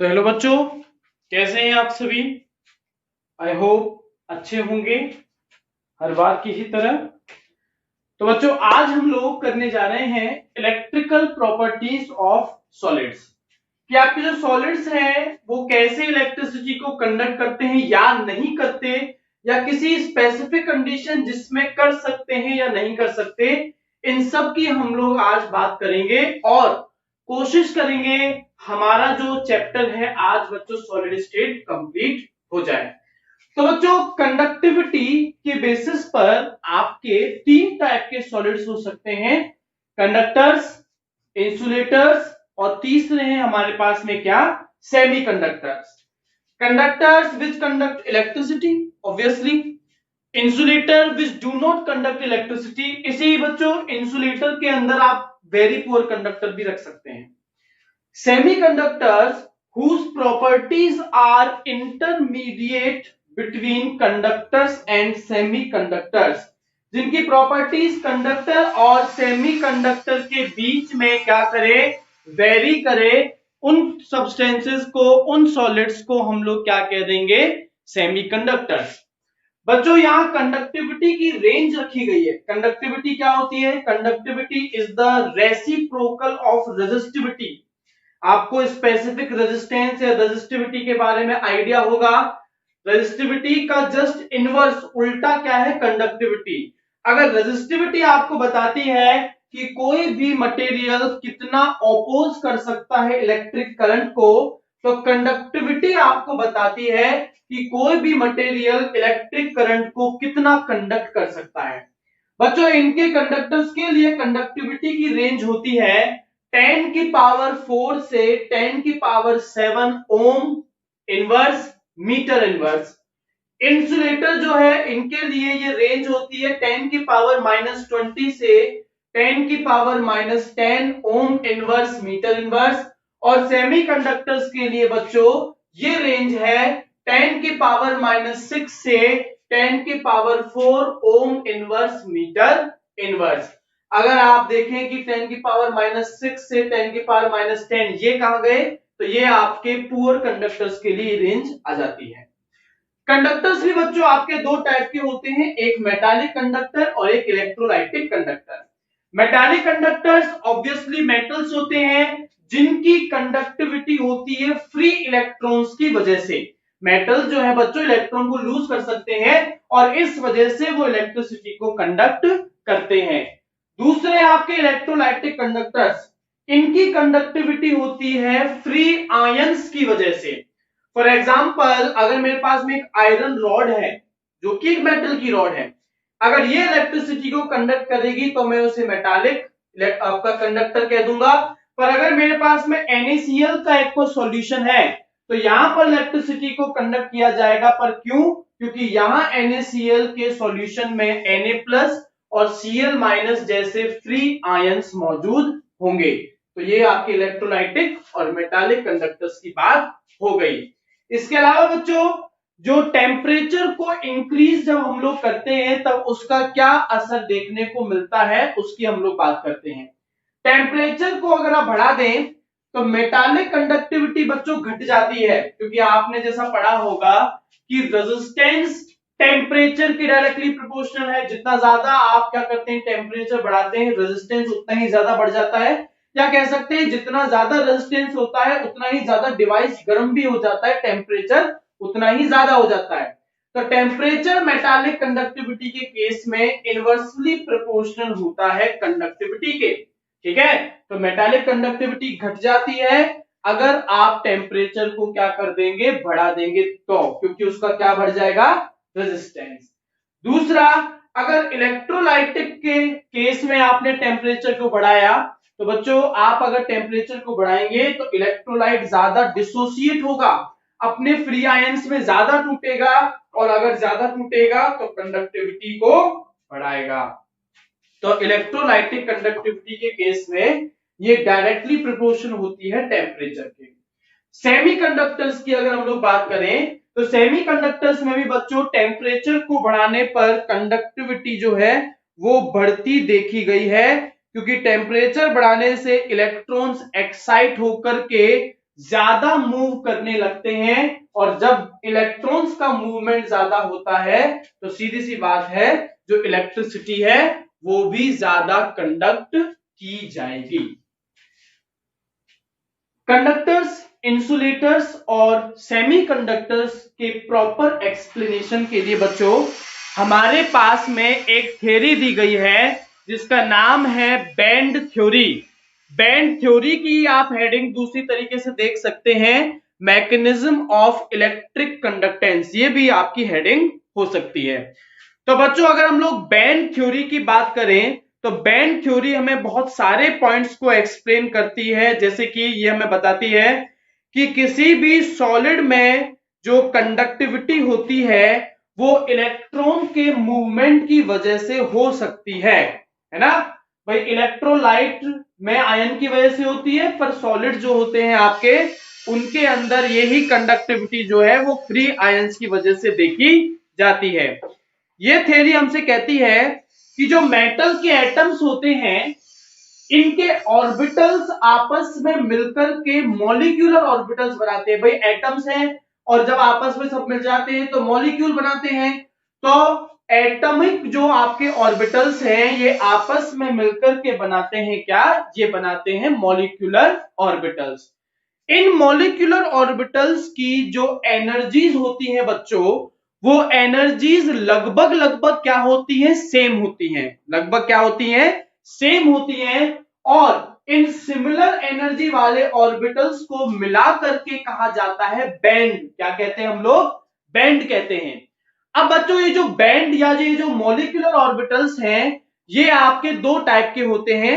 तो हेलो बच्चों, कैसे हैं आप सभी। आई होप अच्छे होंगे हर बार की ही तरह। तो बच्चों, आज हम लोग करने जा रहे हैं इलेक्ट्रिकल प्रॉपर्टीज ऑफ सॉलिड्स कि आपके जो सॉलिड्स हैं वो कैसे इलेक्ट्रिसिटी को कंडक्ट करते हैं या नहीं करते, या किसी स्पेसिफिक कंडीशन जिसमें कर सकते हैं या नहीं कर सकते। इन सब की हम लोग आज बात करेंगे और कोशिश करेंगे हमारा जो चैप्टर है आज बच्चों सॉलिड स्टेट कंप्लीट हो जाए। तो बच्चों, कंडक्टिविटी के बेसिस पर आपके तीन टाइप के सॉलिड्स हो सकते हैं, कंडक्टर्स, इंसुलेटर्स और तीसरे हैं हमारे पास में क्या, semiconductors. Conductors which conduct electricity obviously, insulator which do not conduct electricity. इसी बच्चों इंसुलेटर के अंदर आप वेरी पुअर कंडक्टर भी रख सकते हैं। Semiconductors whose properties are intermediate between conductors and semiconductors, जिनकी प्रॉपर्टीज कंडक्टर और सेमीकंडक्टर के बीच में क्या करे, वेरी करे, उन सब्सटेंसेस को, उन सॉलिड्स को हम लोग क्या कह देंगे, सेमीकंडक्टर्स। बच्चों, यहां कंडक्टिविटी की रेंज रखी गई है। कंडक्टिविटी क्या होती है, conductivity is the reciprocal of resistivity. आपको स्पेसिफिक रेजिस्टेंस या रेजिस्टिविटी के बारे में आइडिया होगा। रेजिस्टिविटी का जस्ट इनवर्स उल्टा क्या है, कंडक्टिविटी। अगर रेजिस्टिविटी आपको बताती है कि कोई भी मटेरियल कितना ऑपोज कर सकता है इलेक्ट्रिक करंट को, तो कंडक्टिविटी आपको बताती है कि कोई भी मटेरियल इलेक्ट्रिक करंट को कितना कंडक्ट कर सकता है। बच्चों, इनके कंडक्टर्स के लिए कंडक्टिविटी की रेंज होती है 10 की पावर 4 से 10 की power 7 ohm inverse metre inverse. Insulator जो है इनके लिए ये रेंज होती है 10 की पावर -20 से 10 की power -10 ohm inverse metre inverse. और सेमीकंडक्टर्स के लिए बच्चों ये रेंज है 10 की पावर -6 से 10 की power 4 ohm inverse metre inverse. अगर आप देखें कि 10 की पावर -6 से 10 की पावर -10 ये कहां गए, तो ये आपके पुअर कंडक्टर्स के लिए रेंज आ जाती है। कंडक्टर्स भी बच्चों आपके दो टाइप के होते हैं, एक मेटालिक कंडक्टर और एक electrolytic conductor. Metallic conductors obviously metals होते हैं जिनकी कंडक्टिविटी होती है फ्री इलेक्ट्रॉन्स की वजह से। मेटल जो है बच्चों इलेक्ट्रॉन को लूज कर सकते हैं और इस वजह से वो इलेक्ट्रिसिटी को कंडक्ट करते हैं। दूसरे आपके इलेक्ट्रोलाइटिक कंडक्टर्स, इनकी कंडक्टिविटी होती है फ्री आयंस की वजह से। फॉर एग्जाम्पल, अगर मेरे पास में एक आयरन रॉड है जो कि एक मेटल की रॉड है, अगर ये इलेक्ट्रिसिटी को कंडक्ट करेगी तो मैं उसे मेटालिक आपका कंडक्टर कह दूंगा। पर अगर मेरे पास में NaCl का एक को सॉल्यूशन है तो यहां पर इलेक्ट्रिसिटी को कंडक्ट किया जाएगा। पर क्यों, क्योंकि यहां NaCl के सॉल्यूशन में Na+ और Cl- जैसे फ्री आयंस मौजूद होंगे। तो ये आपके इलेक्ट्रोलाइटिक और मेटालिक कंडक्टर्स की बात हो गई। इसके अलावा बच्चों, जो टेम्परेचर को इंक्रीज जब हम लोग करते हैं तब उसका क्या असर देखने को मिलता है, उसकी हम लोग बात करते हैं। टेम्परेचर को अगर आप बढ़ा दें तो मेटालिक कंडक्टिविटी बच्चों घट जाती है, क्योंकि आपने जैसा पढ़ा होगा कि रेजिस्टेंस टेम्परेचर के डायरेक्टली प्रोपोर्शनल है। जितना ज्यादा आप क्या करते हैं, टेम्परेचर बढ़ाते हैं, रेजिस्टेंस उतना ही ज्यादा बढ़ जाता है। या कह सकते हैं जितना ज्यादा रेजिस्टेंस होता है उतना ही ज्यादा डिवाइस गर्म भी हो जाता है, टेम्परेचर उतना ही ज्यादा हो जाता है। तो टेम्परेचर मेटालिक कंडक्टिविटी के केस में इनवर्सली प्रोपोर्शनल होता है कंडक्टिविटी के। ठीक है, तो मेटालिक कंडक्टिविटी घट जाती है अगर आप टेम्परेचर को क्या कर देंगे, बढ़ा देंगे, तो क्योंकि उसका क्या बढ़ जाएगा, रेजिस्टेंस। दूसरा, अगर इलेक्ट्रोलाइटिक के केस में आपने टेम्परेचर को बढ़ाया तो बच्चों आप अगर टेम्परेचर को बढ़ाएंगे तो इलेक्ट्रोलाइट ज्यादा डिसोसिएट होगा, अपने फ्री आयंस में ज्यादा टूटेगा, और अगर ज्यादा टूटेगा तो कंडक्टिविटी को बढ़ाएगा। तो इलेक्ट्रोलाइटिक कंडक्टिविटी के केस में ये डायरेक्टली प्रोपोर्शनल होती है टेम्परेचर के। सेमीकंडक्टर्स की अगर हम लोग बात करें तो सेमीकंडक्टर्स में भी बच्चों टेम्परेचर को बढ़ाने पर कंडक्टिविटी जो है वो बढ़ती देखी गई है, क्योंकि टेम्परेचर बढ़ाने से इलेक्ट्रॉन्स एक्साइट होकर के ज्यादा मूव करने लगते हैं, और जब इलेक्ट्रॉन्स का मूवमेंट ज्यादा होता है तो सीधी सी बात है जो इलेक्ट्रिसिटी है वो भी ज्यादा कंडक्ट की जाएगी। कंडक्टर्स, इंसुलेटर्स और सेमीकंडक्टर्स के प्रॉपर एक्सप्लेनेशन के लिए बच्चों हमारे पास में एक थ्योरी दी गई है जिसका नाम है बैंड थ्योरी। बैंड थ्योरी की आप हेडिंग दूसरी तरीके से देख सकते हैं, मैकेनिज्म ऑफ इलेक्ट्रिक कंडक्टेंस, ये भी आपकी हेडिंग हो सकती है। तो बच्चों अगर हम लोग बैंड थ्योरी की बात करें तो बैंड थ्योरी हमें बहुत सारे पॉइंट्स को एक्सप्लेन करती है, जैसे कि ये हमें बताती है कि किसी भी सॉलिड में जो कंडक्टिविटी होती है वो इलेक्ट्रॉन के मूवमेंट की वजह से हो सकती है ना भाई। इलेक्ट्रोलाइट में आयन की वजह से होती है, पर सॉलिड जो होते हैं आपके उनके अंदर यही कंडक्टिविटी जो है वो फ्री आयंस की वजह से देखी जाती है। ये थ्योरी हमसे कहती है कि जो मेटल के एटम्स होते हैं इनके ऑर्बिटल्स आपस में मिलकर के मॉलिक्यूलर ऑर्बिटल्स बनाते हैं। भाई एटम्स हैं और जब आपस में सब मिल जाते हैं तो मॉलिक्यूल बनाते हैं, तो एटॉमिक जो आपके ऑर्बिटल्स हैं ये आपस में मिलकर के बनाते हैं क्या, ये बनाते हैं मॉलिक्यूलर ऑर्बिटल्स। इन मॉलिक्यूलर ऑर्बिटल्स की जो एनर्जीज होती हैं बच्चों वो एनर्जीज लगभग लगभग क्या होती हैं, सेम होती हैं, लगभग क्या होती हैं, सेम होती हैं। और इन सिमिलर एनर्जी वाले ऑर्बिटल्स को मिला करके कहा जाता है बैंड। क्या कहते हैं हम लोग, बैंड कहते हैं। अब बच्चों ये जो बैंड या ये जो मॉलिक्यूलर ऑर्बिटल्स हैं ये आपके दो टाइप के होते हैं।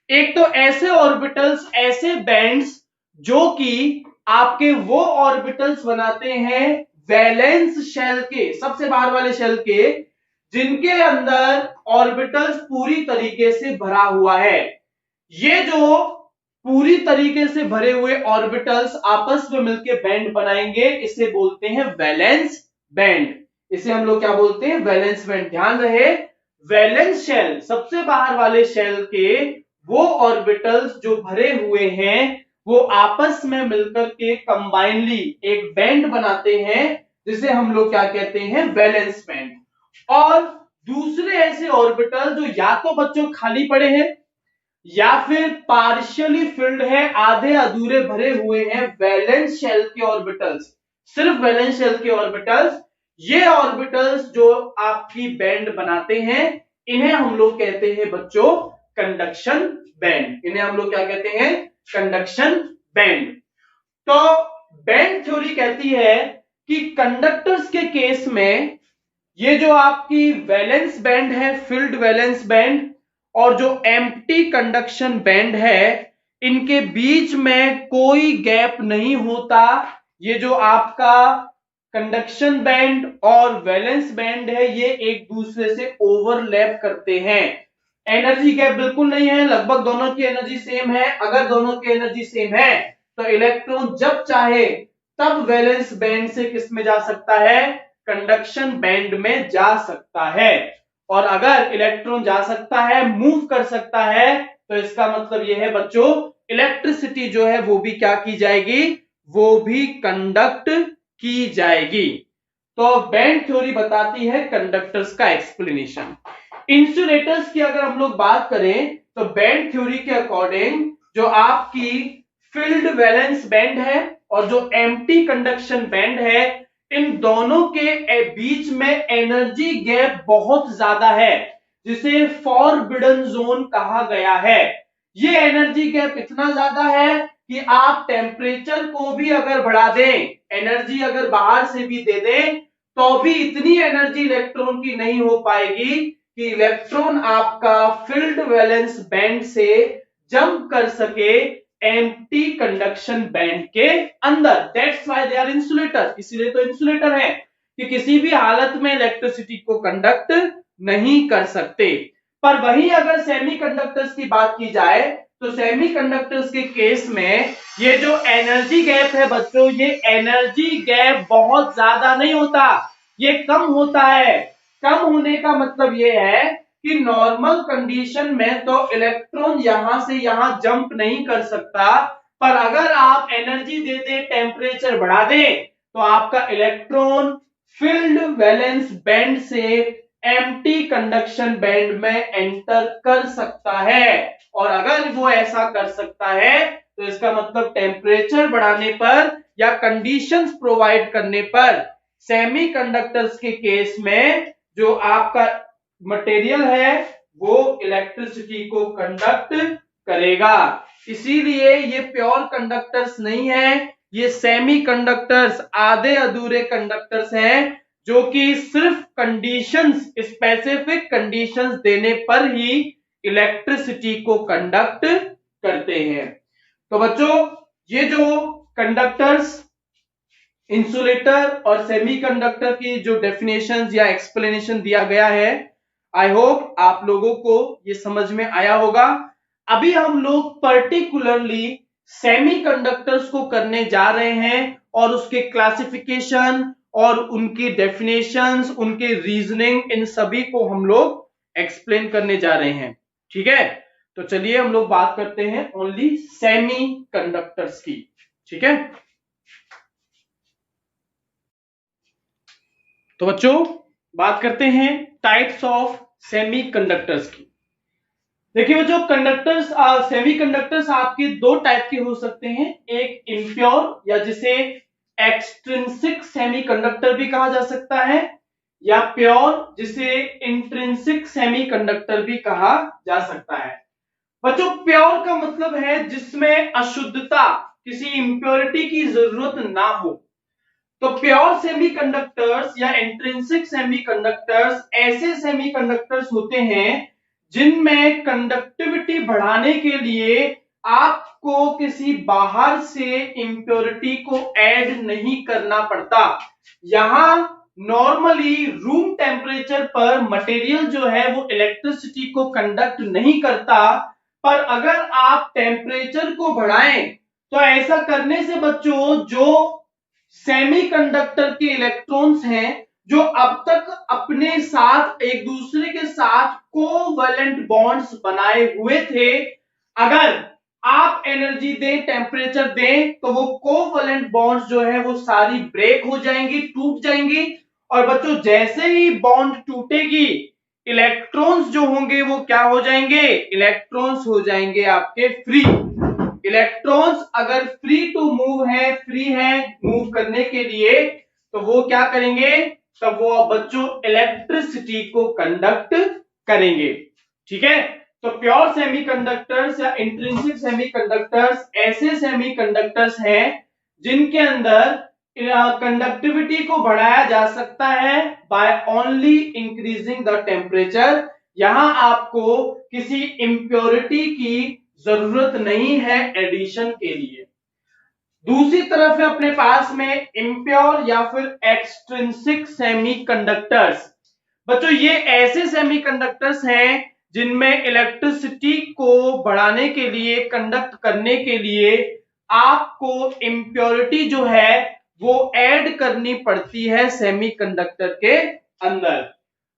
एक तो ऐसे ऑर्बिटल्स, ऐसे बैंड्स जो कि आपके वो ऑर्बिटल्स बनाते हैं वैलेंस शेल के, सबसे बाहर वाले शेल के, जिनके अंदर ऑर्बिटल्स पूरी तरीके से भरा हुआ है। ये जो पूरी तरीके से भरे हुए ऑर्बिटल्स आपस में मिलकर बैंड बनाएंगे, इसे बोलते हैं वैलेंस बैंड। इसे हम लोग क्या बोलते हैं, वैलेंस बैंड। ध्यान रहे वैलेंस शेल, सबसे बाहर वाले शेल के वो ऑर्बिटल्स जो भरे हुए हैं वो आपस में मिलकर के कंबाइनली एक बैंड बनाते हैं जिसे हम लोग क्या कहते हैं, वैलेंस बैंड। और दूसरे ऐसे ऑर्बिटल जो या तो बच्चों खाली पड़े हैं या फिर पार्शियली फिल्ड है, आधे अधूरे भरे हुए हैं, वैलेंस शेल के ऑर्बिटल्स, सिर्फ वैलेंस शेल के ऑर्बिटल्स। ये ऑर्बिटल्स जो आपकी बैंड बनाते हैं इन्हें हम लोग कहते हैं बच्चों कंडक्शन बैंड। इन्हें हम लोग क्या कहते हैं, कंडक्शन बैंड। तो बैंड थ्योरी कहती है कि कंडक्टर्स के केस में ये जो आपकी वैलेंस बैंड है, फिल्ड वैलेंस बैंड, और जो एम्प्टी कंडक्शन बैंड है इनके बीच में कोई गैप नहीं होता। ये जो आपका कंडक्शन बैंड और वैलेंस बैंड है ये एक दूसरे से ओवरलैप करते हैं, एनर्जी गैप बिल्कुल नहीं है, लगभग दोनों की एनर्जी सेम है। अगर दोनों की एनर्जी सेम है तो इलेक्ट्रॉन जब चाहे तब वैलेंस बैंड से किस में जा सकता है, कंडक्शन बैंड में जा सकता है। और अगर इलेक्ट्रॉन जा सकता है, मूव कर सकता है, तो इसका मतलब यह है बच्चों इलेक्ट्रिसिटी जो है वो भी क्या की जाएगी, वो भी कंडक्ट की जाएगी। तो बैंड थ्योरी बताती है कंडक्टर्स का एक्सप्लेनेशन। इंसुलेटर्स की अगर हम लोग बात करें तो बैंड थ्योरी के अकॉर्डिंग जो आपकी फिल्ड वैलेंस बैंड है और जो एम्प्टी कंडक्शन बैंड है इन दोनों के बीच में एनर्जी गैप बहुत ज्यादा है जिसे फॉरबिडन जोन कहा गया है। ये एनर्जी गैप इतना ज्यादा है कि आप टेम्परेचर को भी अगर बढ़ा दें, एनर्जी अगर बाहर से भी दे दें तो भी इतनी एनर्जी इलेक्ट्रॉन की नहीं हो पाएगी कि इलेक्ट्रॉन आपका फील्ड वैलेंस बैंड से जंप कर सके एम्प्टी कंडक्शन बैंड के अंदर। That's why they are insulator, इसीलिए तो इंसुलेटर है कि किसी भी हालत में इलेक्ट्रिसिटी को कंडक्ट नहीं कर सकते। पर वहीं अगर सेमीकंडक्टर्स की बात की जाए तो सेमीकंडक्टर्स के केस में ये जो एनर्जी गैप है बच्चों, ये एनर्जी गैप बहुत ज्यादा नहीं होता, ये कम होता है। कम होने का मतलब ये है कि नॉर्मल कंडीशन में तो इलेक्ट्रॉन यहां से यहां जंप नहीं कर सकता, पर अगर आप एनर्जी दे दें, टेम्परेचर बढ़ा दें, तो आपका इलेक्ट्रॉन फिल्ड वैलेंस बैंड से एम्प्टी कंडक्शन बैंड में एंटर कर सकता है। और अगर वो ऐसा कर सकता है तो इसका मतलब टेम्परेचर बढ़ाने पर या कंडीशंस प्रोवाइड करने पर सेमीकंडक्टर्स के केस में जो आपका मटेरियल है वो इलेक्ट्रिसिटी को कंडक्ट करेगा। इसीलिए ये प्योर कंडक्टर्स नहीं है, ये सेमी कंडक्टर्स, आधे अधूरे कंडक्टर्स हैं जो कि सिर्फ कंडीशंस, स्पेसिफिक कंडीशंस देने पर ही इलेक्ट्रिसिटी को कंडक्ट करते हैं। तो बच्चों, ये जो कंडक्टर्स, इंसुलेटर और सेमीकंडक्टर की जो डेफिनेशंस या एक्सप्लेनेशन दिया गया है, आई होप आप लोगों को ये समझ में आया होगा। अभी हम लोग पर्टिकुलरली सेमीकंडक्टर्स को करने जा रहे हैं और उसके क्लासिफिकेशन और उनकी डेफिनेशंस, उनके रीजनिंग, इन सभी को हम लोग एक्सप्लेन करने जा रहे हैं। ठीक है, तो चलिए हम लोग बात करते हैं ओनली सेमीकंडक्टर्स की। ठीक है, तो बच्चों बात करते हैं टाइप्स ऑफ सेमीकंडक्टर्स की। देखिए बच्चों, कंडक्टर्स, सेमीकंडक्टर्स आपके दो टाइप के हो सकते हैं। एक इम्प्योर या जिसे एक्सट्रिंसिक सेमीकंडक्टर भी कहा जा सकता है, या प्योर जिसे इंट्रिंसिक सेमीकंडक्टर भी कहा जा सकता है। बच्चों, प्योर का मतलब है जिसमें अशुद्धता, किसी इंप्योरिटी की जरूरत ना हो। तो प्योर सेमीकंडक्टर्स या इंट्रिंसिक सेमीकंडक्टर्स ऐसे सेमीकंडक्टर्स होते हैं जिनमें कंडक्टिविटी बढ़ाने के लिए आपको किसी बाहर से इंप्योरिटी को ऐड नहीं करना पड़ता। यहां नॉर्मली रूम टेम्परेचर पर मटेरियल जो है वो इलेक्ट्रिसिटी को कंडक्ट नहीं करता, पर अगर आप टेम्परेचर को बढ़ाएं तो ऐसा करने से बच्चों जो सेमीकंडक्टर के इलेक्ट्रॉन्स हैं जो अब तक अपने साथ एक दूसरे के साथ कोवैलेंट बॉन्ड्स बनाए हुए थे, अगर आप एनर्जी दें, टेम्परेचर दें, तो वो कोवैलेंट बॉन्ड्स जो है वो सारी ब्रेक हो जाएंगी, टूट जाएंगी। और बच्चों जैसे ही बॉन्ड टूटेगी, इलेक्ट्रॉन्स जो होंगे वो क्या हो जाएंगे? इलेक्ट्रॉन्स हो जाएंगे आपके फ्री। इलेक्ट्रॉन्स अगर फ्री टू मूव है, फ्री है मूव करने के लिए, तो वो क्या करेंगे? तब वो बच्चों इलेक्ट्रिसिटी को कंडक्ट करेंगे। ठीक है, तो प्योर सेमीकंडक्टर्स या इंट्रिंसिक सेमीकंडक्टर्स ऐसे सेमीकंडक्टर्स हैं जिनके अंदर कंडक्टिविटी को बढ़ाया जा सकता है by only increasing the temperature. यहां आपको किसी इंप्योरिटी की जरूरत नहीं है एडिशन के लिए। दूसरी तरफ है अपने पास में इम्प्योर या फिर एक्सट्रिंसिक सेमीकंडक्टर्स। बच्चों ये ऐसे सेमीकंडक्टर्स हैं जिनमें इलेक्ट्रिसिटी को बढ़ाने के लिए, कंडक्ट करने के लिए आपको इम्प्योरिटी जो है वो ऐड करनी पड़ती है सेमीकंडक्टर के अंदर।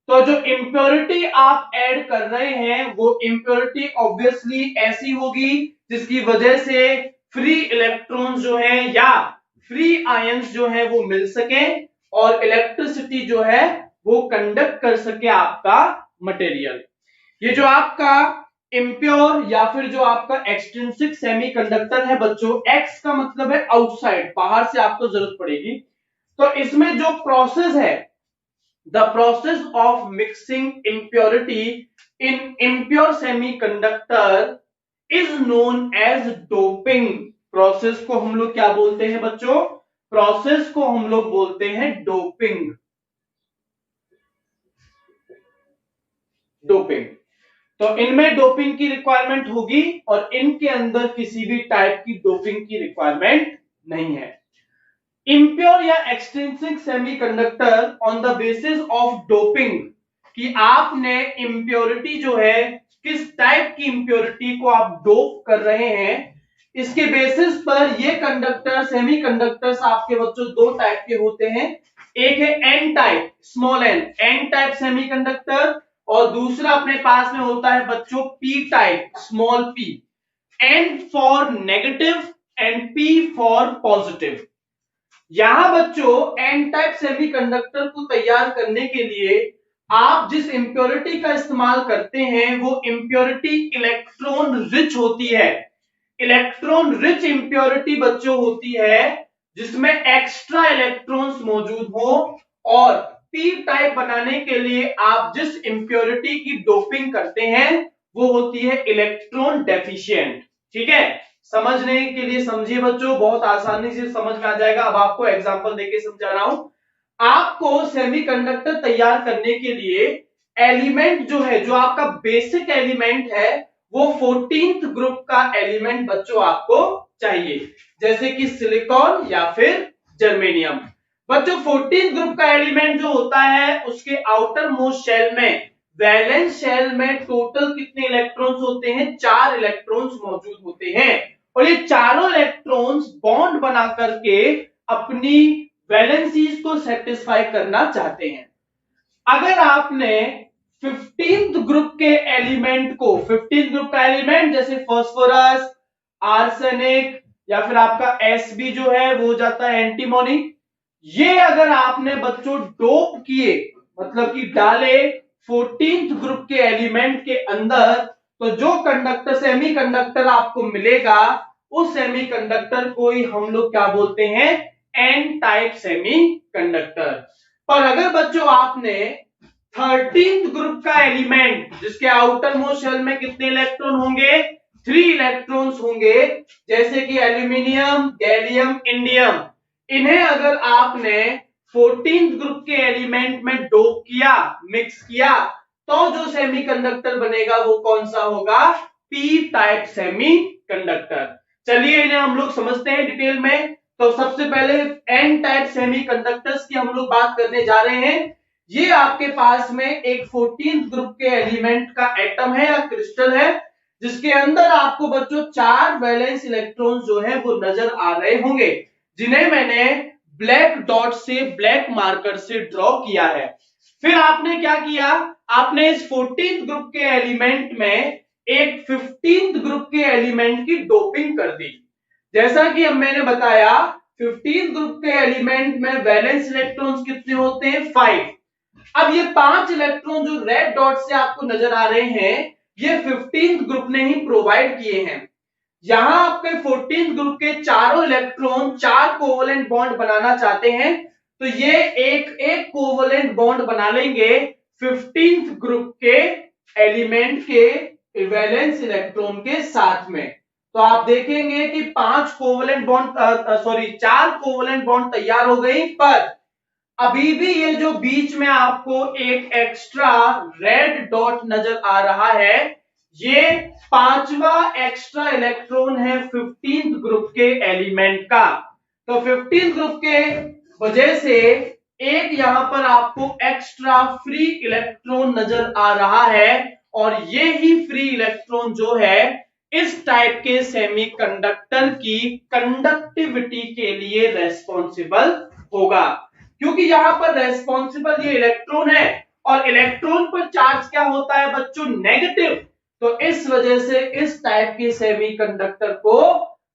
तो जो इम्प्योरिटी आप ऐड कर रहे हैं वो इम्प्योरिटी ऑब्वियसली ऐसी होगी जिसकी वजह से फ्री इलेक्ट्रॉन्स जो है या फ्री आयंस जो है वो मिल सके और इलेक्ट्रिसिटी जो है वो कंडक्ट कर सके आपका मटेरियल। ये जो आपका इम्प्योर या फिर जो आपका एक्सट्रिंसिक सेमीकंडक्टर है बच्चों, एक्स का मतलब है आउटसाइड, बाहर से आपको जरूरत पड़ेगी। तो इसमें जो प्रोसेस है, the process of mixing impurity in impure semiconductor is known as doping। Process को हम लोग क्या बोलते हैं बच्चों? प्रोसेस को हम लोग बोलते हैं डोपिंग। डोपिंग, तो इनमें डोपिंग की रिक्वायरमेंट होगी और इनके अंदर किसी भी टाइप की डोपिंग की रिक्वायरमेंट नहीं है। इम्प्योर या extrinsic semiconductor on the basis of doping, कि आपने इम्प्योरिटी जो है, किस टाइप की इम्प्योरिटी को आप डोप कर रहे हैं, इसके बेसिस पर ये कंडक्टर, सेमीकंडक्टर्स आपके बच्चों दो टाइप के होते हैं। एक है N type, small N type semiconductor, और दूसरा अपने पास में होता है बच्चों P type, small P. N for negative and P for positive. यहां बच्चों एन टाइप सेमीकंडक्टर को तैयार करने के लिए आप जिस इंप्योरिटी का इस्तेमाल करते हैं वो इंप्योरिटी इलेक्ट्रॉन रिच होती है। इलेक्ट्रॉन रिच इंप्योरिटी बच्चों होती है जिसमें एक्स्ट्रा इलेक्ट्रॉन्स मौजूद हो, और पी टाइप बनाने के लिए आप जिस इंप्योरिटी की डोपिंग करते हैं वो होती है इलेक्ट्रॉन डेफिशिएंट। ठीक है, समझने के लिए समझिए बच्चों, बहुत आसानी से समझ में आ जाएगा। अब आपको एग्जांपल देके समझा रहा हूं। आपको सेमीकंडक्टर तैयार करने के लिए एलिमेंट जो है, जो आपका बेसिक एलिमेंट है, वो 14th ग्रुप का एलिमेंट बच्चों आपको चाहिए, जैसे कि सिलिकॉन या फिर जर्मेनियम। बच्चों 14th ग्रुप का एलिमेंट जो होता है उसके आउटर मोस्ट शेल में, वैलेंस शेल में टोटल कितने इलेक्ट्रॉन्स होते हैं? 4 इलेक्ट्रॉन्स मौजूद होते हैं, और ये चारों इलेक्ट्रॉन्स बॉन्ड बना करके अपनी वैलेंसीज को सेटिस्फाई करना चाहते हैं। अगर आपने 15th ग्रुप के एलिमेंट को, 15th ग्रुप का एलिमेंट जैसे फास्फोरस, आर्सेनिक या फिर आपका Sb जो है वो जाता है एंटीमोनी, ये अगर आपने बच्चों डोप किए, मतलब कि डाले 14th ग्रुप के एलिमेंट के अंदर, तो जो कंडक्टर सेमीकंडक्टर आपको मिलेगा उस सेमीकंडक्टर को ही हम लोग क्या बोलते हैं? N type semiconductor. पर अगर बच्चों आपने 13th ग्रुप का एलिमेंट, जिसके आउटर मोस्ट शेल में कितने इलेक्ट्रॉन होंगे? 3 इलेक्ट्रॉन्स होंगे, जैसे कि एल्यूमिनियम, गैलियम, इंडियम, इन्हें अगर आपने 14th ग्रुप के एलिमेंट में डोप किया, मिक्स किया, तो जो सेमीकंडक्टर बनेगा वो कौन सा होगा? P type semiconductor. चलिए इन्हें हम लोग समझते हैं डिटेल में। तो सबसे पहले एन टाइप सेमीकंडक्टर्स की हम लोग बात करने जा रहे हैं। ये आपके पास में एक 14th ग्रुप के एलिमेंट का एटम है या क्रिस्टल है, जिसके अंदर आपको बच्चों 4 वैलेंस इलेक्ट्रॉन्स जो है वो नजर आ रहे होंगे, जिन्हें मैंने ब्लैक डॉट से, ब्लैक मार्कर से ड्रॉ किया है। फिर आपने क्या किया? आपने इस 14th ग्रुप के एलिमेंट में एक 15th ग्रुप के एलिमेंट की डोपिंग कर दी। जैसा कि अब मैंने बताया 15th ग्रुप के एलिमेंट में वैलेंस इलेक्ट्रॉन्स कितने होते हैं? 5। अब ये 5 इलेक्ट्रॉन जो रेड डॉट से आपको नजर आ रहे हैं, ये 15th ग्रुप ने ही प्रोवाइड किए हैं। यहां आपके 14th ग्रुप के चारों इलेक्ट्रॉन 4 कोवलेंट बॉन्ड बनाना चाहते हैं, तो ये एक कोवलेंट बॉन्ड बना लेंगे 15th ग्रुप के एलिमेंट के वैलेंस इलेक्ट्रॉन के साथ में। तो आप देखेंगे कि 4 कोवलेंट बॉन्ड तैयार हो गई, पर अभी भी ये जो बीच में आपको एक एक्स्ट्रा रेड डॉट नजर आ रहा है, ये 5वां एक्स्ट्रा इलेक्ट्रॉन है 15th ग्रुप के एलिमेंट का। तो 15th ग्रुप के वजह से एक यहां पर आपको एक्स्ट्रा फ्री इलेक्ट्रॉन नजर आ रहा है, और ये ही फ्री इलेक्ट्रॉन जो है इस टाइप के सेमीकंडक्टर की कंडक्टिविटी के लिए रेस्पॉन्सिबल होगा, क्योंकि यहां पर रेस्पॉन्सिबल ये इलेक्ट्रॉन है, और इलेक्ट्रॉन पर चार्ज क्या होता है बच्चों? नेगेटिव। तो इस वजह से इस टाइप के सेमीकंडक्टर को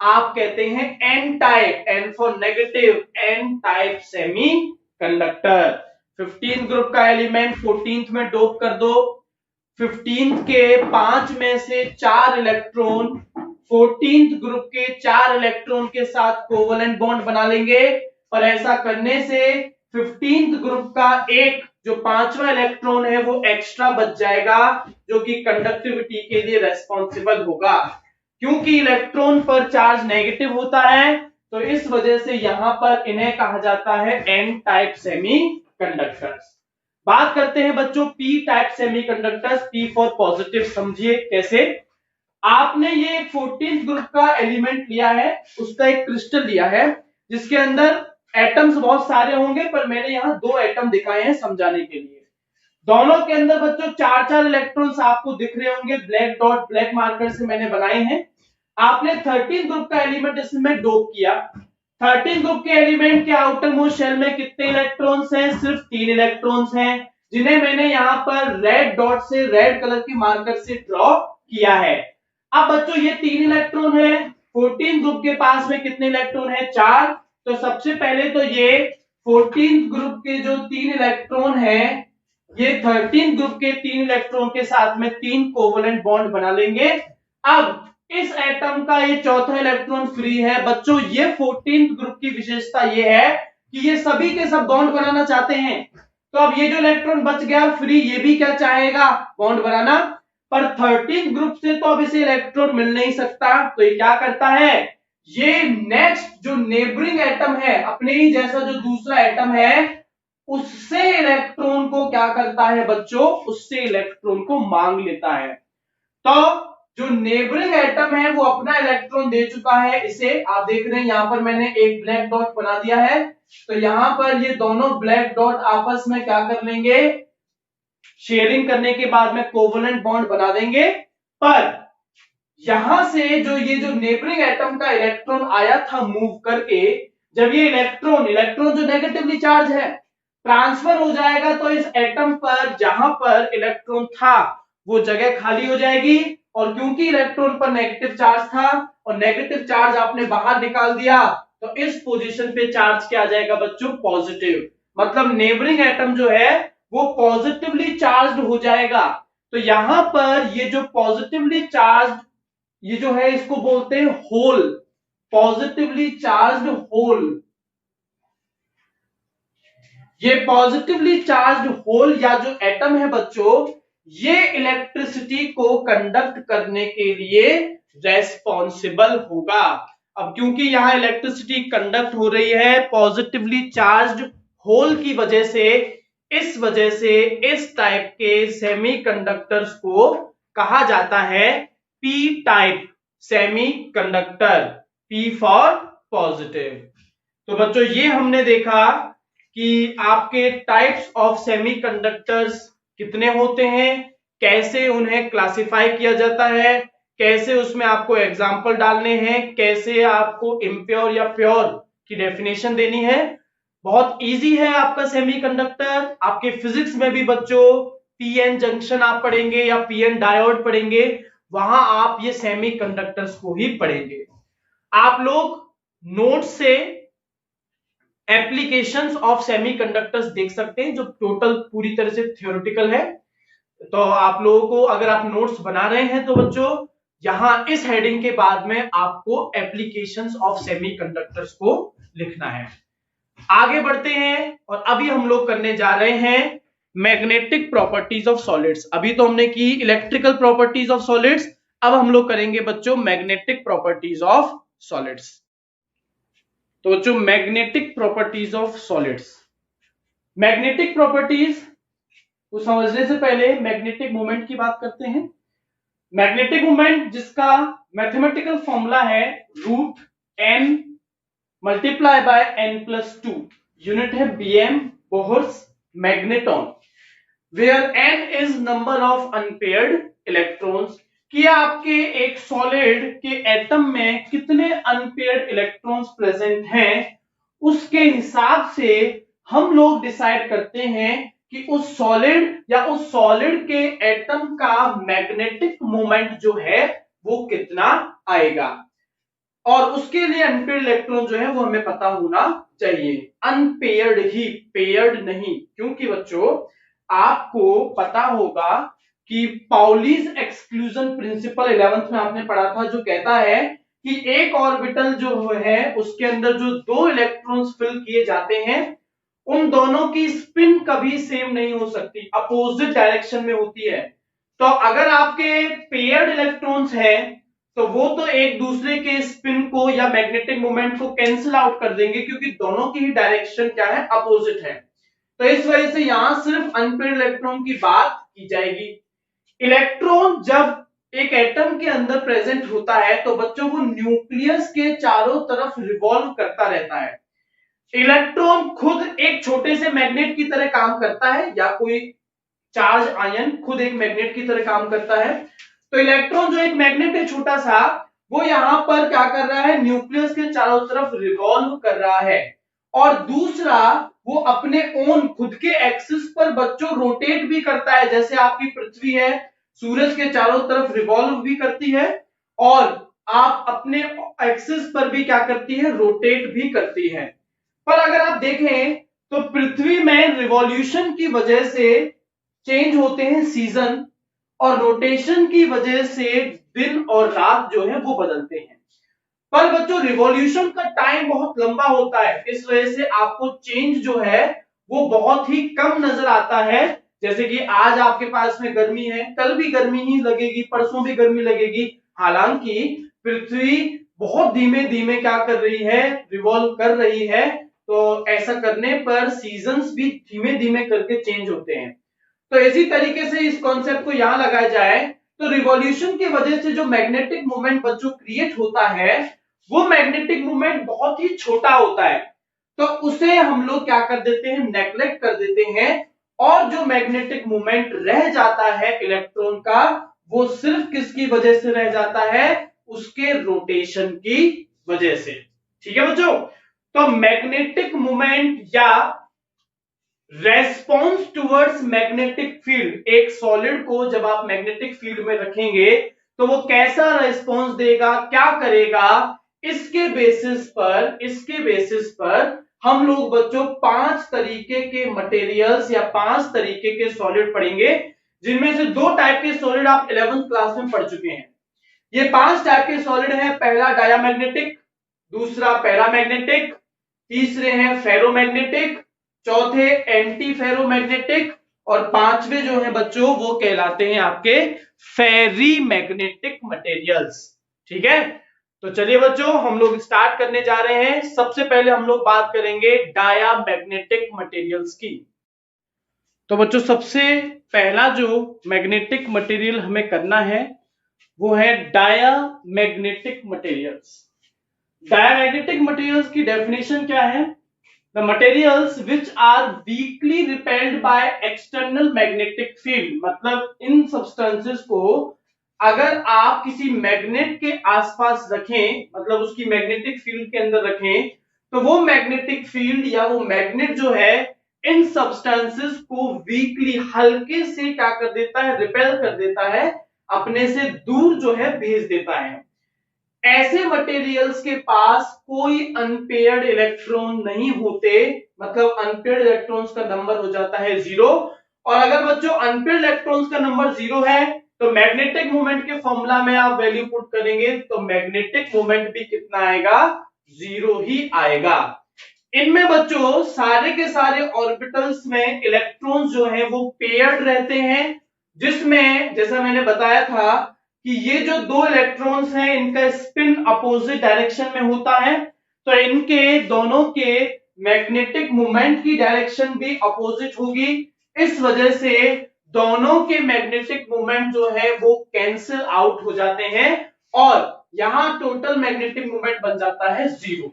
आप कहते हैं N type, N for negative, N type semiconductor. 15th group का एलिमेंट 14th में डोप कर दो, 15th के 5 में से 4 इलेक्ट्रॉन 14th ग्रुप के 4 इलेक्ट्रॉन के साथ कोवलेंट बॉन्ड बना लेंगे, और ऐसा करने से 15th ग्रुप का एक जो 5वां इलेक्ट्रॉन है वो एक्स्ट्रा बच जाएगा, जो कि कंडक्टिविटी के लिए रेस्पॉन्सिबल होगा। क्योंकि इलेक्ट्रॉन पर चार्ज नेगेटिव होता है, तो इस वजह से यहां पर इन्हें कहा जाता है एन टाइप सेमीकंडक्टर्स। बात करते हैं बच्चों P type semiconductors, P for positive. समझिए कैसे। आपने ये 14th ग्रुप का एलिमेंट लिया है, उसका एक क्रिस्टल लिया है, जिसके अंदर एटम्स बहुत सारे होंगे, पर मैंने यहाँ 2 एटम दिखाए हैं समझाने के लिए। दोनों के अंदर बच्चों 4 इलेक्ट्रॉन्स आपको दिख रहे होंगे, ब्लैक डॉट, ब्लैक मार्कर से मैंने बनाए हैं। आपने 13th ग्रुप का एलिमेंट इसमें डोप किया। 13th ग्रुप के एलिमेंट के आउटर मोस्ट शेल में कितने इलेक्ट्रॉन्स हैं? सिर्फ 3 इलेक्ट्रॉन्स हैं, जिन्हें मैंने यहाँ पर रेड डॉट से, रेड कलर की मार्कर से ड्रॉ किया है। अब बच्चों ये 3 इलेक्ट्रॉन है 14 ग्रुप के पास में कितने इलेक्ट्रॉन है? 4। तो सबसे पहले तो ये 14 ग्रुप के जो 3 इलेक्ट्रॉन है ये 13 ग्रुप के 3 इलेक्ट्रॉन के साथ में 3 कोवलेंट बॉन्ड बना लेंगे। अब इस एटम का ये चौथा इलेक्ट्रॉन फ्री है। बच्चों ये 14 ग्रुप की विशेषता ये है कि ये सभी के सब बॉन्ड बनाना चाहते हैं। तो अब ये जो इलेक्ट्रॉन बच गया फ्री, ये भी क्या चाहेगा? बॉन्ड बनाना। पर 13 ग्रुप से तो अब इसे इलेक्ट्रॉन मिल नहीं सकता, तो ये क्या करता है? ये नेक्स्ट जो नेबरिंग एटम है, अपने ही जैसा जो दूसरा एटम है, उससे इलेक्ट्रॉन को क्या करता है बच्चों? उससे इलेक्ट्रॉन को मांग लेता है। तो जो नेबरिंग एटम है वो अपना इलेक्ट्रॉन दे चुका है इसे। आप देख रहे हैं यहां पर मैंने एक ब्लैक डॉट बना दिया है। तो यहां पर ये दोनों ब्लैक डॉट आपस में क्या कर लेंगे? शेयरिंग करने के बाद में कोवलेंट बॉन्ड बना देंगे। पर यहां से जो नेबरिंग एटम का इलेक्ट्रॉन आया था मूव करके, जब ये इलेक्ट्रॉन जो नेगेटिवली चार्ज है ट्रांसफर हो जाएगा, तो इस एटम पर जहां पर इलेक्ट्रॉन था वो जगह खाली हो जाएगी। और क्योंकि इलेक्ट्रॉन पर नेगेटिव चार्ज था और नेगेटिव चार्ज आपने बाहर निकाल दिया, तो इस पोजीशन पे चार्ज क्या आ जाएगा बच्चों? पॉजिटिव। मतलब नेबरिंग एटम जो है वो पॉजिटिवली चार्ज हो जाएगा। तो यहां पर ये जो पॉजिटिवली चार्ज, ये जो है इसको बोलते हैं होल, पॉजिटिवली चार्ज्ड होल। ये पॉजिटिवली चार्ज्ड होल या जो एटम है बच्चों, ये इलेक्ट्रिसिटी को कंडक्ट करने के लिए रेस्पॉन्सिबल होगा। अब क्योंकि यहां इलेक्ट्रिसिटी कंडक्ट हो रही है पॉजिटिवली चार्ज्ड होल की वजह से, इस वजह से इस टाइप के सेमीकंडक्टर्स को कहा जाता है P type semiconductor, P for positive. तो बच्चों ये हमने देखा कि आपके टाइप्स ऑफ सेमीकंडक्टर्स कितने होते हैं, कैसे उन्हें क्लासिफाई किया जाता है, कैसे उसमें आपको एग्जाम्पल डालने हैं, कैसे आपको इम्प्योर या प्योर की डेफिनेशन देनी है। बहुत इजी है आपका सेमीकंडक्टर। आपके फिजिक्स में भी बच्चों पीएन जंक्शन आप पढ़ेंगे या पीएन डायोड पढ़ेंगे, वहां आप ये सेमीकंडक्टर्स को ही पढ़ेंगे। आप लोग नोट से एप्लीकेशंस ऑफ सेमीकंडक्टर्स देख सकते हैं, जो टोटल पूरी तरह से थ्योरेटिकल है। तो आप लोगों को अगर आप नोट्स बना रहे हैं तो बच्चों यहां इस हेडिंग के बाद में आपको एप्लीकेशंस ऑफ सेमीकंडक्टर्स को लिखना है। आगे बढ़ते हैं और अभी हम लोग करने जा रहे हैं मैग्नेटिक प्रॉपर्टीज ऑफ सॉलिड्स। अभी तो हमने की इलेक्ट्रिकल प्रॉपर्टीज ऑफ सॉलिड्स, अब हम लोग करेंगे बच्चों मैग्नेटिक प्रॉपर्टीज ऑफ सॉलिड्स। तो बच्चों magnetic properties of solids, magnetic properties को समझने से पहले मैग्नेटिक मोमेंट की बात करते हैं। मैग्नेटिक मोमेंट जिसका मैथमेटिकल फॉर्मूला है root N multiply by N plus 2, unit है BM Bohr's magneton, where N is number of unpaired electrons, कि आपके एक सॉलिड के एटम में कितने अनपेयर्ड इलेक्ट्रॉन्स प्रेजेंट हैं, उसके हिसाब से हम लोग डिसाइड करते हैं कि उस सॉलिड या उस सॉलिड के एटम का मैग्नेटिक मोमेंट जो है वो कितना आएगा। और उसके लिए अनपेयर्ड इलेक्ट्रॉन जो है वो हमें पता होना चाहिए, अनपेयर्ड ही, पेयर्ड नहीं। क्योंकि बच्चों आपको पता होगा कि पाउलीज एक्सक्लूजन प्रिंसिपल 11th में आपने पढ़ा था, जो कहता है कि एक ऑर्बिटल जो है उसके अंदर जो 2 इलेक्ट्रॉन्स फिल किए जाते हैं उन दोनों की स्पिन कभी सेम नहीं हो सकती, अपोजिट डायरेक्शन में होती है। तो अगर आपके पेयर्ड इलेक्ट्रॉन्स हैं तो वो तो एक दूसरे के स्पिन को या मैग्नेटिक मोमेंट को कैंसिल आउट कर देंगे, क्योंकि दोनों की ही डायरेक्शन क्या है? अपोजिट है। तो इस वजह से यहां सिर्फ अनपेयर्ड इलेक्ट्रॉन की बात की जाएगी। इलेक्ट्रॉन जब एक एटम के अंदर प्रेजेंट होता है तो बच्चों वो न्यूक्लियस के चारों तरफ रिवॉल्व करता रहता है। इलेक्ट्रॉन खुद एक छोटे से मैग्नेट की तरह काम करता है, या कोई चार्ज आयन खुद एक मैग्नेट की तरह काम करता है। तो इलेक्ट्रॉन जो एक मैग्नेट है छोटा सा, वो यहां पर क्या कर रहा है? न्यूक्लियस के चारों तरफ रिवॉल्व कर रहा है। और दूसरा वो अपने ओन खुद के एक्सिस पर बच्चों रोटेट भी करता है, जैसे आपकी पृथ्वी है सूरज के चारों तरफ रिवॉल्व भी करती है, और आप अपने एक्सिस पर भी क्या करती है, रोटेट भी करती है। पर अगर आप देखें तो पृथ्वी में रिवॉल्यूशन की वजह से चेंज होते हैं सीजन, और रोटेशन की वजह से दिन और रात जो है वो बदलते हैं। पर बच्चों रिवॉल्यूशन का टाइम बहुत लंबा होता है, इस वजह से आपको चेंज जो है वो बहुत ही कम नजर आता है। जैसे कि आज आपके पास में गर्मी है, कल भी गर्मी ही लगेगी, परसों भी गर्मी लगेगी। हालांकि पृथ्वी बहुत धीमे धीमे क्या कर रही है, रिवॉल्व कर रही है। तो ऐसा करने पर सीजन्स भी धीमे धीमे करके चेंज होते हैं। तो इसी तरीके से इस कॉन्सेप्ट को यहां लगाया जाए तो रिवॉल्यूशन की वजह से जो मैग्नेटिक मोमेंट बच्चों क्रिएट होता है, वो मैग्नेटिक मोमेंट बहुत ही छोटा होता है। तो उसे हम लोग क्या कर देते हैं, नेग्लेक्ट कर देते हैं। और जो मैग्नेटिक मोमेंट रह जाता है इलेक्ट्रॉन का, वो सिर्फ किसकी वजह से रह जाता है, उसके रोटेशन की वजह से। ठीक है बच्चों, तो मैग्नेटिक मोमेंट या रेस्पॉन्स टुवर्ड्स मैग्नेटिक फील्ड, एक सॉलिड को जब आप मैग्नेटिक फील्ड में रखेंगे तो वो कैसा रेस्पॉन्स देगा, क्या करेगा, इसके बेसिस पर हम लोग बच्चों 5 तरीके के मटेरियल्स या 5 तरीके के सॉलिड पढ़ेंगे, जिनमें से 2 टाइप के सॉलिड आप 11th क्लास में पढ़ चुके हैं। ये 5 टाइप के सॉलिड हैं, पहला डायामैग्नेटिक, दूसरा पैरामैग्नेटिक, तीसरे हैं फेरोमैग्नेटिक, चौथे एंटी फेरोमैग्नेटिक, और पांचवे जो है बच्चों वो कहलाते हैं आपके फेरी मैग्नेटिक मटेरियल्स। ठीक है, तो चलिए बच्चों हम लोग स्टार्ट करने जा रहे हैं। सबसे पहले हम लोग बात करेंगे डायामैग्नेटिक मटेरियल्स की। तो बच्चों सबसे पहला जो मैग्नेटिक मटेरियल हमें करना है वो है डायामैग्नेटिक मटेरियल्स। डायामैग्नेटिक मटेरियल्स की डेफिनेशन क्या है, the materials which are weakly repelled by external magnetic field, मतलब इन सब्सटेंसेस को अगर आप किसी मैग्नेट के आसपास रखें, मतलब उसकी मैग्नेटिक फील्ड के अंदर रखें, तो वो मैग्नेटिक फील्ड या वो मैग्नेट जो है इन सब्सटेंसेस को वीकली, हल्के से क्या कर देता है, रिपेल कर देता है, अपने से दूर जो है भेज देता है। ऐसे मटेरियल्स के पास कोई अनपेयर्ड इलेक्ट्रॉन नहीं होते, मतलब अनपेयर्ड इलेक्ट्रॉन्स का नंबर हो जाता है 0। और अगर बच्चों अनपेयर्ड इलेक्ट्रॉन्स का नंबर 0 है तो मैग्नेटिक मोमेंट के फॉर्मूला में आप वैल्यू पुट करेंगे तो मैग्नेटिक मोमेंट भी कितना आएगा, 0 ही आएगा। इनमें बच्चों सारे के सारे ऑर्बिटल्स में इलेक्ट्रॉन्स जो है वो पेयर्ड रहते हैं, जिसमें जैसा मैंने बताया था कि ये जो 2 इलेक्ट्रॉन्स हैं इनका स्पिन अपोजिट डायरेक्शन में होता है, तो इनके दोनों के मैग्नेटिक मोमेंट की डायरेक्शन भी अपोजिट होगी। इस वजह से दोनों के मैग्नेटिक मोमेंट जो है वो कैंसिल आउट हो जाते हैं और यहां टोटल मैग्नेटिक मोमेंट बन जाता है 0।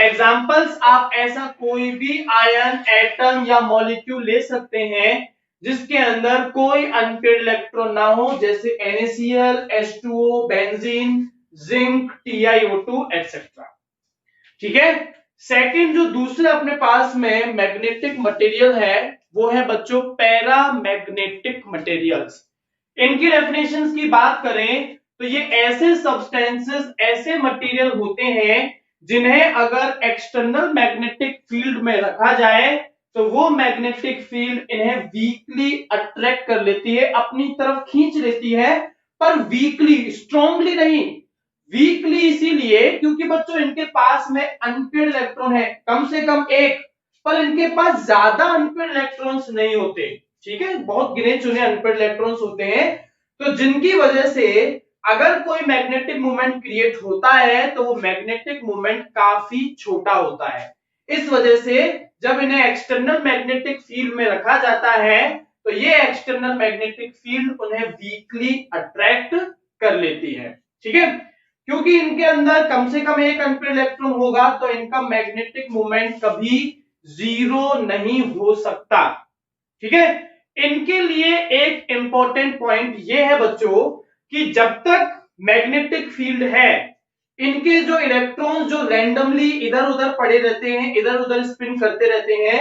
एग्जांपल्स, आप ऐसा कोई भी आयन, एटम या मॉलिक्यूल ले सकते हैं जिसके अंदर कोई अनपेयर्ड इलेक्ट्रॉन ना हो, जैसे NaCl, H2O, benzene, zinc, TiO2 etcetera. ठीक है, सेकंड जो दूसरे अपने पास में मैग्नेटिक मटेरियल है वो है बच्चों पैरामैग्नेटिक मटेरियल्स। इनकी डेफिनेशंस की बात करें तो ये ऐसे सब्सटेंसेस, ऐसे मटेरियल होते हैं जिन्हें अगर एक्सटर्नल मैग्नेटिक फील्ड में रखा जाए तो वो मैग्नेटिक फील्ड इन्हें वीकली अट्रैक्ट कर लेती है, अपनी तरफ खींच लेती है, पर वीकली, स्ट्रांगली नहीं। वीकली इसीलिए क्योंकि बच्चों इनके पास में अनपेयर्ड इलेक्ट्रॉन है, कम से कम एक, पर इनके पास ज्यादा अनपेयर्ड इलेक्ट्रॉन्स नहीं होते। ठीक है, बहुत गिने चुने अनपेयर्ड इलेक्ट्रॉन्स होते हैं, तो जिनकी वजह से अगर कोई मैग्नेटिक मोमेंट क्रिएट होता है तो वो मैग्नेटिक मोमेंट काफी छोटा होता है। इस वजह से जब इन्हें एक्सटर्नल मैग्नेटिक फील्ड में रखा जाता है तो ये एक्सटर्नल मैग्नेटिक फील्ड उन्हें वीकली अट्रैक्ट कर लेती है। ठीक है, क्योंकि इनके अंदर कम से कम एक अनपेयर्ड इलेक्ट्रॉन होगा तो इनका मैग्नेटिक मोमेंट कभी 0 नहीं हो सकता। ठीक है, इनके लिए एक इंपॉर्टेंट पॉइंट ये है बच्चों कि जब तक मैग्नेटिक फील्ड है, इनके जो इलेक्ट्रॉन्स जो रैंडमली इधर उधर पड़े रहते हैं, इधर उधर स्पिन करते रहते हैं,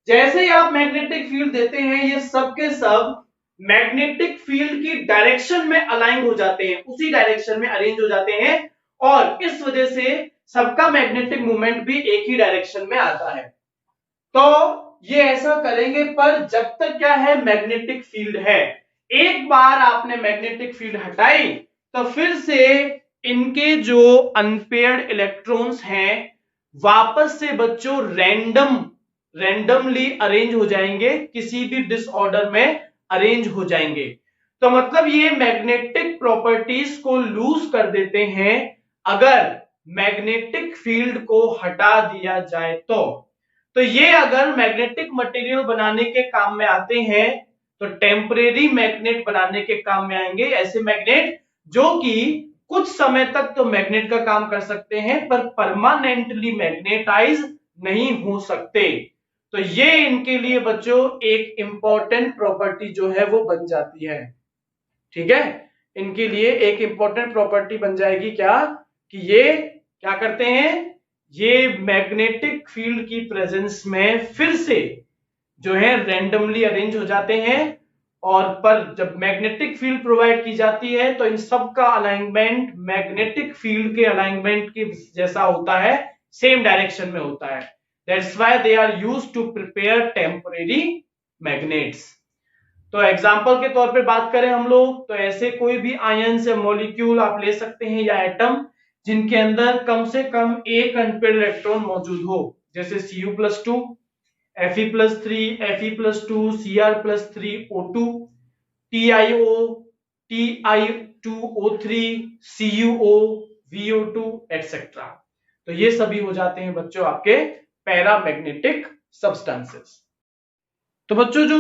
जैसे ही आप मैग्नेटिक फील्ड देते हैं ये सब के सब मैग्नेटिक फील्ड की डायरेक्शन में अलाइन हो जाते हैं, उसी डायरेक्शन में अरेंज हो जाते हैं, और इस वजह से सबका मैग्नेटिक मोमेंट भी एक ही डायरेक्शन में आता है। तो ये ऐसा करेंगे, पर जब तक क्या है, मैग्नेटिक फील्ड है। एक बार आपने मैग्नेटिक फील्ड हटाई तो फिर से इनके जो अनपेयर्ड इलेक्ट्रॉन्स हैं वापस से बच्चों रैंडमली अरेंज हो जाएंगे, किसी भी डिसऑर्डर में अरेंज हो जाएंगे। तो मतलब ये मैग्नेटिक प्रॉपर्टीज को लूज कर देते हैं अगर मैग्नेटिक फील्ड को हटा दिया जाए तो ये अगर मैग्नेटिक मटेरियल बनाने के काम में आते हैं तो टेम्परेरी मैग्नेट बनाने के काम में आएंगे। ऐसे मैग्नेट जो कि कुछ समय तक तो मैग्नेट का काम कर सकते हैं पर परमानेंटली मैग्नेटाइज नहीं हो सकते। तो ये इनके लिए बच्चों एक इंपॉर्टेंट प्रॉपर्टी जो है वो बन जाती है। ठीक है, इनके लिए एक इंपॉर्टेंट प्रॉपर्टी बन जाएगी क्या, कि ये क्या करते हैं, ये मैग्नेटिक फील्ड की प्रेजेंस में फिर से जो है रैंडमली अरेंज हो जाते हैं, और पर जब मैग्नेटिक फील्ड प्रोवाइड की जाती है तो इन सब का अलाइनमेंट मैग्नेटिक फील्ड के अलाइनमेंट के जैसा होता है, सेम डायरेक्शन में होता है। That's why they are used to prepare temporary magnets. तो एग्जाम्पल के तौर पे बात करें हम लोग, तो ऐसे कोई भी आयन या मॉलिक्यूल आप ले सकते हैं या एटम जिनके अंदर कम से कम एक अनपेयर्ड इलेक्ट्रॉन मौजूद हो, जैसे Cu+2, Fe+3, Fe+2, Cr+3, O2, TiO, Ti2O3, CuO, VO2 etcetera. तो ये सभी हो जाते हैं बच्चों आपके पैरामैग्नेटिक सब्सटेंसेस। तो बच्चों जो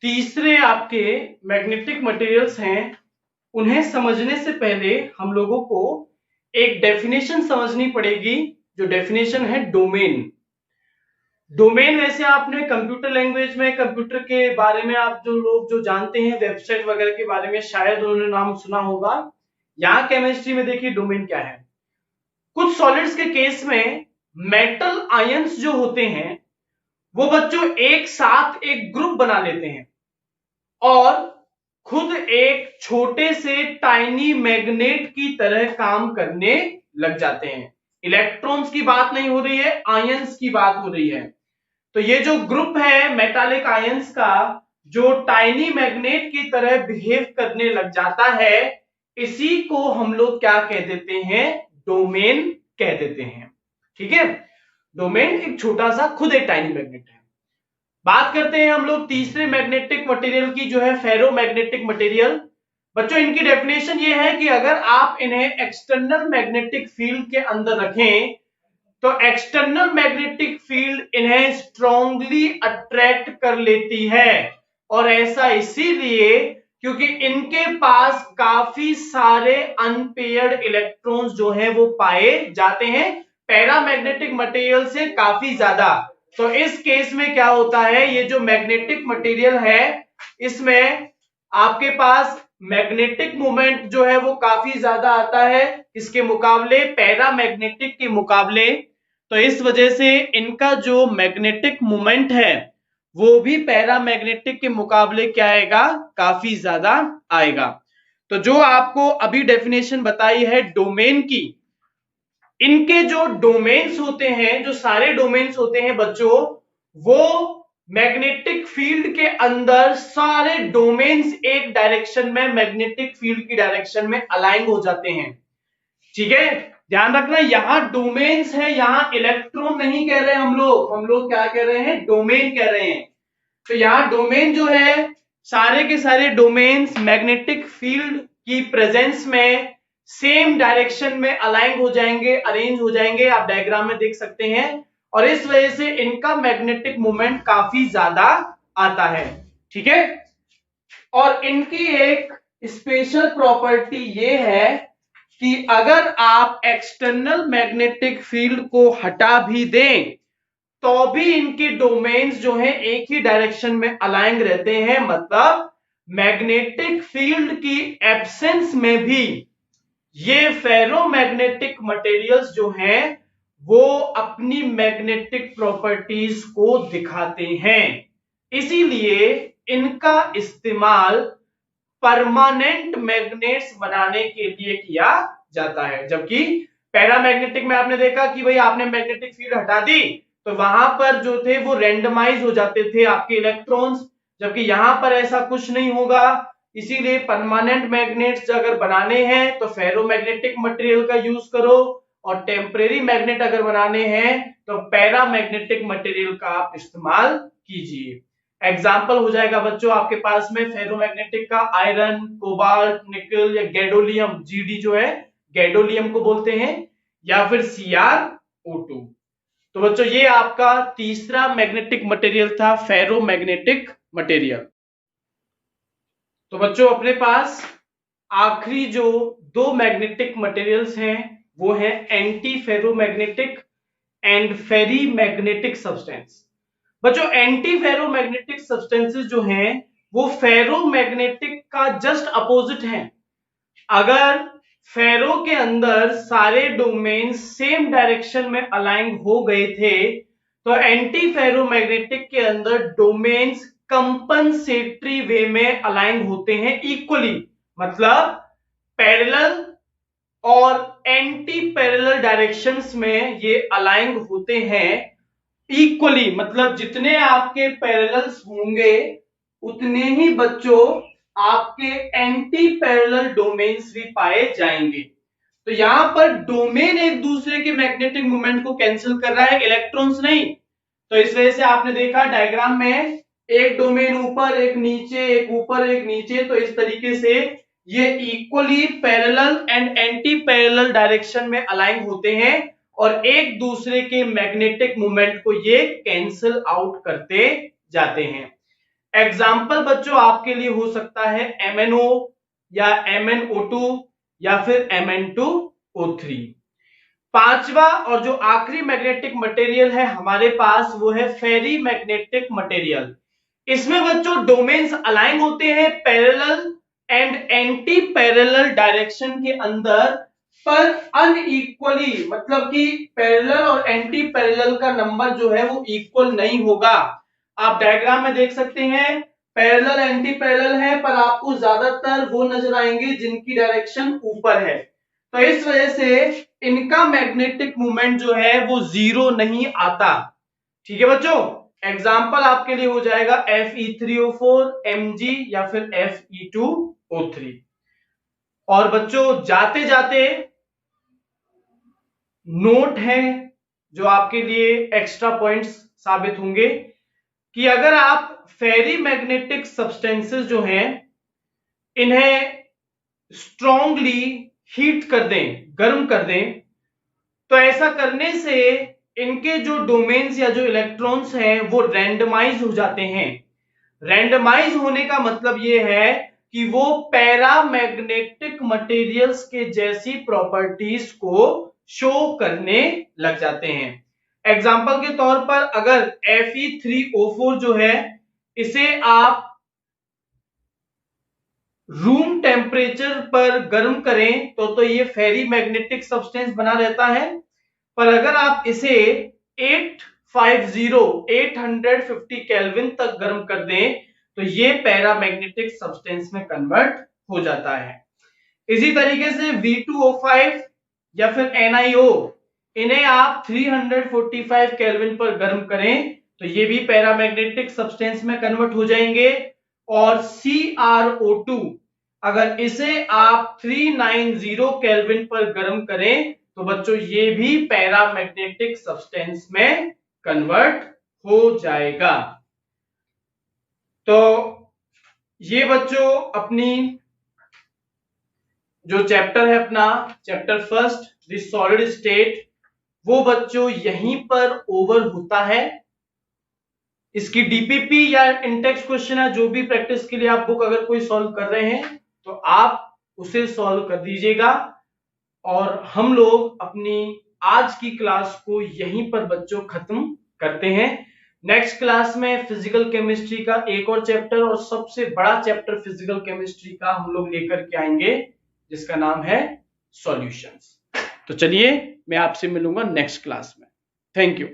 तीसरे आपके मैग्नेटिक मटेरियल्स हैं उन्हें समझने से पहले हम लोगों को एक डेफिनेशन समझनी पड़ेगी, जो डेफिनेशन है डोमेन। डोमेन वैसे आपने कंप्यूटर लैंग्वेज में, कंप्यूटर के बारे में आप जो लोग जो जानते हैं वेबसाइट वगैरह के बारे में शायद उन्होंने नाम सुना होगा। यहां केमिस्ट्री में देखिए डोमेन क्या है। कुछ सॉलिड्स के केस में मेटल आयंस जो होते हैं वो बच्चों एक साथ एक ग्रुप बना लेते हैं और खुद एक छोटे से टाइनी मैग्नेट की तरह काम करने लग जाते हैं। इलेक्ट्रॉन्स की बात नहीं हो रही है, आयंस की बात हो रही है। तो ये जो ग्रुप है मेटालिक आयंस का, जो टाइनी मैग्नेट की तरह बिहेव करने लग जाता है, इसी को हम लोग क्या कह देते हैं, डोमेन कह देते हैं। ठीक है, डोमेन एक छोटा सा खुद एक टाइनी मैग्नेट है। बात करते हैं हम लोग तीसरे मैग्नेटिक मटेरियल की, जो है फेरोमैग्नेटिक मटेरियल। बच्चों इनकी डेफिनेशन ये है कि अगर आप इन्हें एक्सटर्नल मैग्नेटिक फील्ड के अंदर रखें तो एक्सटर्नल मैग्नेटिक फील्ड इन्हें स्ट्रांगली अट्रैक्ट कर लेती है, और ऐसा इसीलिए क्योंकि इनके पास काफी सारे अनपेयर्ड इलेक्ट्रॉन्स जो हैं वो पाए जाते हैं, पैरामैग्नेटिक मटेरियल से काफी ज्यादा। तो इस केस में क्या होता है, ये जो मैग्नेटिक मटेरियल है इसमें आपके पास मैग्नेटिक मोमेंट जो है वो काफी ज्यादा आता है इसके मुकाबले, पैरामैग्नेटिक के मुकाबले। तो इस वजह से इनका जो मैग्नेटिक मोमेंट है वो भी पैरामैग्नेटिक के मुकाबले क्या आएगा, काफी ज्यादा आएगा। तो जो आपको अभी डेफिनेशन बताई है डोमेन की, इनके जो डोमेन्स होते हैं, जो सारे डोमेन्स होते हैं बच्चों, वो मैग्नेटिक फील्ड के अंदर सारे डोमेन्स एक डायरेक्शन में मैग्नेटिक फील्ड की डायरेक्शन में अलाइन हो जाते हैं। ठीक है, ध्यान रखना, यहां डोमेन्स है, यहां इलेक्ट्रॉन नहीं कह रहे हम लोग क्या कह रहे हैं, डोमेन कह रहे हैं। तो यहां डोमेन जो है, सारे के सारे डोमेन्स मैग्नेटिक फील्ड की प्रेजेंस में सेम डायरेक्शन में अलाइन हो जाएंगे, अरेंज हो जाएंगे, आप डायग्राम में देख सकते हैं, और इस वजह से इनका मैग्नेटिक मोमेंट काफी ज्यादा आता है। ठीक है, और इनकी एक स्पेशल प्रॉपर्टी ये है कि अगर आप एक्सटर्नल मैग्नेटिक फील्ड को हटा भी दें तो भी इनके डोमेन्स जो हैं एक ही डायरेक्शन में अलाइन रहते हैं। मतलब मैग्नेटिक फील्ड की एब्सेंस में भी ये फेरोमैग्नेटिक मटेरियल्स जो हैं वो अपनी मैग्नेटिक प्रॉपर्टीज को दिखाते हैं। इसीलिए इनका इस्तेमाल परमानेंट मैग्नेट्स बनाने के लिए किया जाता है। जबकि पैरामैग्नेटिक में आपने देखा कि भाई आपने मैग्नेटिक फील्ड हटा दी तो वहां पर जो थे वो रेंडमाइज हो जाते थे आपके इलेक्ट्रॉन्स, जबकि यहां पर ऐसा कुछ नहीं होगा। इसीलिए परमानेंट मैग्नेट्स अगर बनाने हैं तो फेरोमैग्नेटिक मटेरियल का यूज करो, और टेम्परेरी मैग्नेट अगर बनाने हैं तो पैरामैग्नेटिक मटेरियल का आप इस्तेमाल कीजिए। एग्जाम्पल हो जाएगा बच्चों आपके पास में फेरोमैग्नेटिक का आयरन, कोबाल्ट, निकल या गैडोलियम, जीडी जो है गैडोलियम को बोलते हैं, या फिर CrO2। तो बच्चों ये आपका तीसरा मैग्नेटिक मटेरियल था, फेरोमैग्नेटिक मटेरियल। तो बच्चों अपने पास आखिरी जो दो मैग्नेटिक मटेरियल्स हैं वो है एंटी फेरोमैग्नेटिक एंड फेरीमैग्नेटिक सब्सटेंस। बच्चों एंटी फेरोमैग्नेटिक सब्सटेंसेस जो हैं वो फेरोमैग्नेटिक का जस्ट अपोजिट हैं। अगर फेरो के अंदर सारे डोमेन सेम डायरेक्शन में अलाइन हो गए थे तो एंटी फेरोमैग्नेटिक के अंदर डोमेन्स कंपनसेटरी वे में अलाइन होते हैं इक्वली, मतलब पैरेलल और एंटी पैरेलल डायरेक्शंस में ये अलाइन होते हैं इक्वली, मतलब जितने आपके पैरेलल्स होंगे उतने ही बच्चों आपके एंटी पैरेलल डोमेन्स भी पाए जाएंगे। तो यहां पर डोमेन एक दूसरे के मैग्नेटिक मोमेंट को कैंसिल कर रहा है, इलेक्ट्रॉन्स नहीं। तो इस वजह से आपने देखा डायग्राम में एक डोमेन ऊपर एक नीचे, एक ऊपर एक नीचे, तो इस तरीके से ये equally parallel and anti parallel direction में अलाइन होते हैं और एक दूसरे के मैग्नेटिक मोमेंट को ये कैंसिल आउट करते जाते हैं। एग्जाम्पल बच्चों आपके लिए हो सकता है MnO या MnO2 या फिर Mn2O3। पांचवा और जो आखिरी मैग्नेटिक मटेरियल है हमारे पास वो है फेरी मैग्नेटिक मटेरियल। इसमें बच्चों डोमेन्स अलाइन होते हैं parallel and anti parallel direction के अंदर, पर अनइक्वली, मतलब कि पैरेलल और एंटी पैरेलल का नंबर जो है वो इक्वल नहीं होगा। आप डायग्राम में देख सकते हैं पैरेलल एंटी पैरेलल है, पर आपको ज्यादातर वो नजर आएंगे जिनकी डायरेक्शन ऊपर है। तो इस वजह से इनका मैग्नेटिक मोमेंट जो है वो जीरो नहीं आता। ठीक है बच्चों, एग्जाम्पल आपके लिए हो जाएगा Fe3O4 Mg या फिर Fe2O3। और बच्चों जाते जाते नोट है जो आपके लिए एक्स्ट्रा पॉइंट्स साबित होंगे कि अगर आप फेरी मैग्नेटिक सब्सटेंसेस जो हैं इन्हें स्ट्रांगली हीट कर दें, गर्म कर दें, तो ऐसा करने से इनके जो डोमेन्स या जो इलेक्ट्रॉन्स हैं वो रैंडमाइज हो जाते हैं। रैंडमाइज होने का मतलब ये है कि वो पैरामैग्नेटिक मटेरियल्स के जैसी प्रॉपर्टीज को शो करने लग जाते हैं। एग्जाम्पल के तौर पर अगर Fe3O4 जो है इसे आप रूम टेम्परेचर पर गर्म करें तो ये फेरी मैग्नेटिक सब्सटेंस बना रहता है, पर अगर आप इसे 850 केल्विन तक गर्म कर दें तो ये पैरामैग्नेटिक सब्सटेंस में कन्वर्ट हो जाता है। इसी तरीके से V2O5 या फिर NiO, इन्हें आप 345 केल्विन पर गर्म करें तो ये भी पैरामैग्नेटिक सब्सटेंस में कन्वर्ट हो जाएंगे। और CrO2 अगर इसे आप 390 केल्विन पर गर्म करें तो बच्चों ये भी पैरामैग्नेटिक सब्सटेंस में कन्वर्ट हो जाएगा। तो ये बच्चों अपनी जो चैप्टर है अपना chapter first the solid state, वो बच्चों यहीं पर ओवर होता है। इसकी डीपीपी या इंटेक्स क्वेश्चन है जो भी प्रैक्टिस के लिए आप बुक अगर कोई सॉल्व कर रहे हैं तो आप उसे सॉल्व कर दीजिएगा। और हम लोग अपनी आज की क्लास को यहीं पर बच्चों खत्म करते हैं। नेक्स्ट क्लास में फिजिकल केमिस्ट्री का एक और चैप्टर और सबसे बड़ा चैप्टर फिजिकल केमिस्ट्री का हम लोग लेकर के आएंगे जिसका नाम है सॉल्यूशंस। तो चलिए मैं आपसे मिलूंगा नेक्स्ट क्लास में। Thank you.